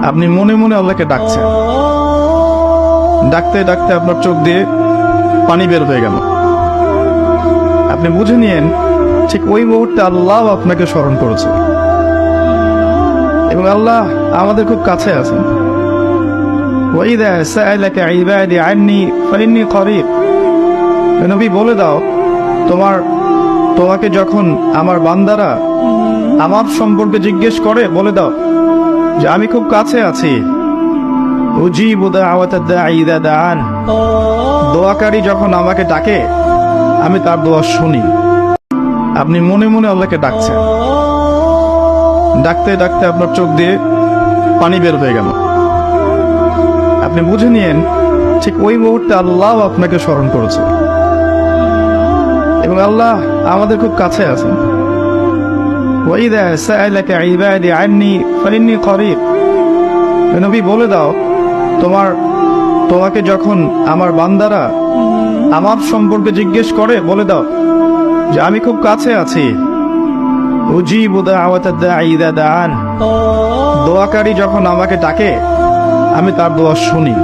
আপনি মনে মনে আল্লাহকে ডাকছেন, ডাকতে ডাকতে আপনার চোখ দিয়ে পানি বের হয়ে গেল। আপনি বুঝে নিয়েন ঠিক ওই মুহূর্তে আল্লাহ আপনাকে স্মরণ করেছে এবং আল্লাহ আমাদের খুব কাছে আছেন। ওয়াইদা সাআলাকা ইবাদি আন্নী ফাইন্নী করিব। নবী বলে দাও, তোমাকে যখন আমার বান্দারা আমার সম্পর্কে জিজ্ঞেস করে বলে দাও যে আমি খুব কাছে আছি। উজিবু দাওয়াতাদ দাঈ ইযা দাআন। দোয়াকারী যখন আমাকে ডাকে আমি তার দোয়া শুনি। আপনি মনে মনে আল্লাহকে ডাকছেন, ডাকতে ডাকতে আপনার চোখ দিয়ে পানি বের হয়ে গেল। আপনি বুঝে নিয়েন ঠিক ওই মুহূর্তে আল্লাহ আপনাকে স্মরণ করেছে এবং আল্লাহ আমাদের খুব কাছে আছেন। ওয়াইদা সাআলাকা ইবাদি আন্নী ফাইন্নী করিব। নবী বলে দাও, তোমাকে যখন আমার বান্দারা আমার সম্পর্কে জিজ্ঞেস করে বলে দাও যে আমি খুব কাছে আছি। উজিবু দাওয়াতাদ দাঈ ইযা দাআন। দোয়াকারী যখন আমাকে ডাকে আমি তার দোয়া শুনি।